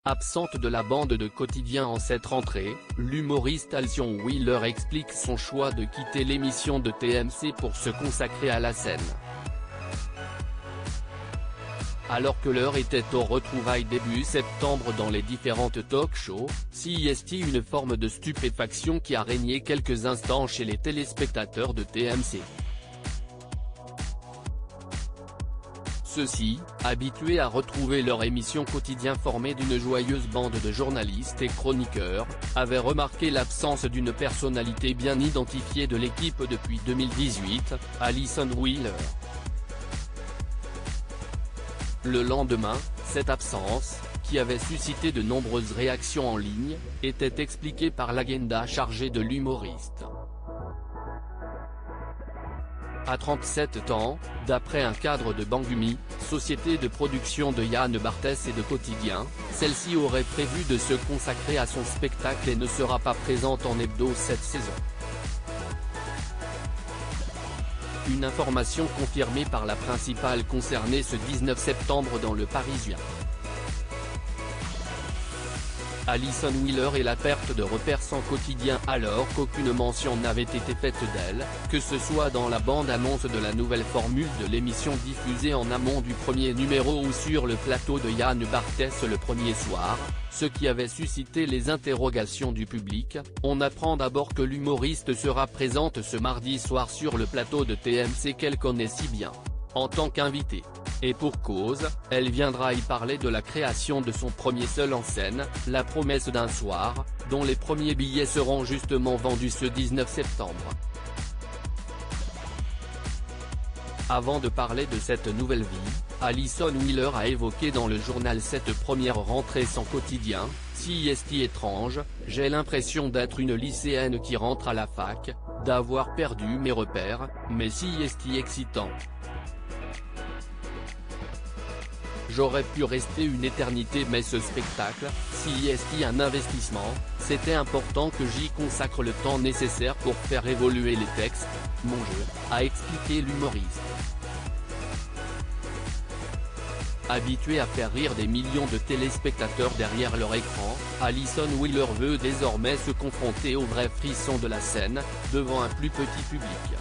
Absente de la bande de quotidien en cette rentrée, l'humoriste Alison Wheeler explique son choix de quitter l'émission de TMC pour se consacrer à la scène. Alors que l'heure était aux retrouvailles début septembre dans les différentes talk-shows, CIST une forme de stupéfaction qui a régné quelques instants chez les téléspectateurs de TMC. Ceux-ci, habitués à retrouver leur émission quotidienne formée d'une joyeuse bande de journalistes et chroniqueurs, avaient remarqué l'absence d'une personnalité bien identifiée de l'équipe depuis 2018, Alison Wheeler. Le lendemain, cette absence, qui avait suscité de nombreuses réactions en ligne, était expliquée par l'agenda chargé de l'humoriste. À 37 ans, d'après un cadre de Bangumi, société de production de Yann Barthès et de Quotidien, celle-ci aurait prévu de se consacrer à son spectacle et ne sera pas présente en hebdo cette saison. Une information confirmée par la principale concernée ce 19 septembre dans Le Parisien. Alison Wheeler et la perte de repères sans quotidien alors qu'aucune mention n'avait été faite d'elle, que ce soit dans la bande-annonce de la nouvelle formule de l'émission diffusée en amont du premier numéro ou sur le plateau de Yann Barthès le premier soir, ce qui avait suscité les interrogations du public. On apprend d'abord que l'humoriste sera présente ce mardi soir sur le plateau de TMC qu'elle connaît si bien, en tant qu'invitée. Et pour cause, elle viendra y parler de la création de son premier seul en scène, La promesse d'un soir, dont les premiers billets seront justement vendus ce 19 septembre. Avant de parler de cette nouvelle vie, Alison Wheeler a évoqué dans le journal cette première rentrée sans quotidien. CIST étrange, j'ai l'impression d'être une lycéenne qui rentre à la fac, d'avoir perdu mes repères, mais CIST excitant. J'aurais pu rester une éternité mais ce spectacle, CIST un investissement, c'était important que j'y consacre le temps nécessaire pour faire évoluer les textes, mon jeu, a expliqué l'humoriste. Habituée à faire rire des millions de téléspectateurs derrière leur écran, Alison Wheeler veut désormais se confronter aux vrais frissons de la scène, devant un plus petit public.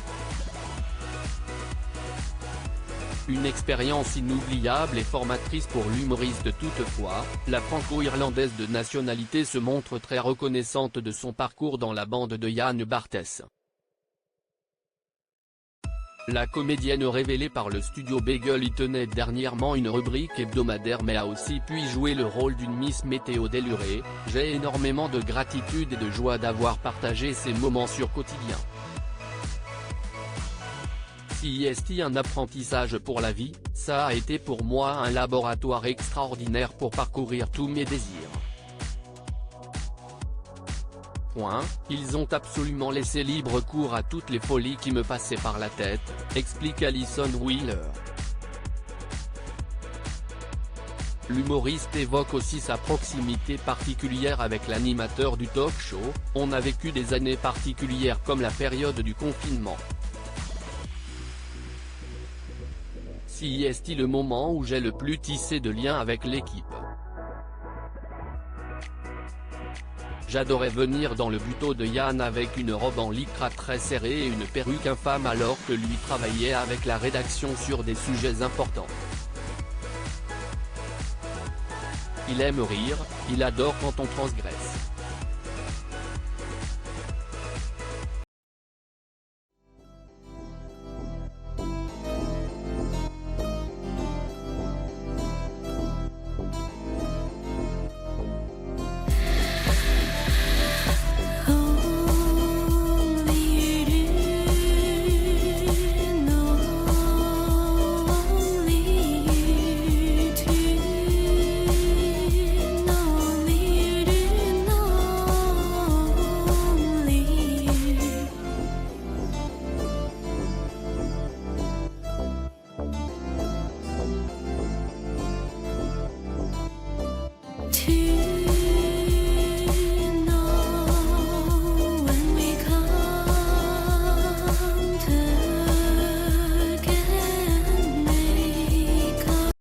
Une expérience inoubliable et formatrice pour l'humoriste toutefois, la franco-irlandaise de nationalité se montre très reconnaissante de son parcours dans la bande de Yann Barthès. La comédienne révélée par le studio Bagel y tenait dernièrement une rubrique hebdomadaire mais a aussi pu y jouer le rôle d'une Miss Météo délurée. J'ai énormément de gratitude et de joie d'avoir partagé ces moments sur Quotidien. CIST un apprentissage pour la vie, ça a été pour moi un laboratoire extraordinaire pour parcourir tous mes désirs. Ils ont absolument laissé libre cours à toutes les folies qui me passaient par la tête, explique Alison Wheeler. L'humoriste évoque aussi sa proximité particulière avec l'animateur du talk-show. On a vécu des années particulières comme la période du confinement. CIST le moment où j'ai le plus tissé de liens avec l'équipe. J'adorais venir dans le bureau de Yann avec une robe en lycra très serrée et une perruque infâme alors que lui travaillait avec la rédaction sur des sujets importants. Il aime rire, il adore quand on transgresse.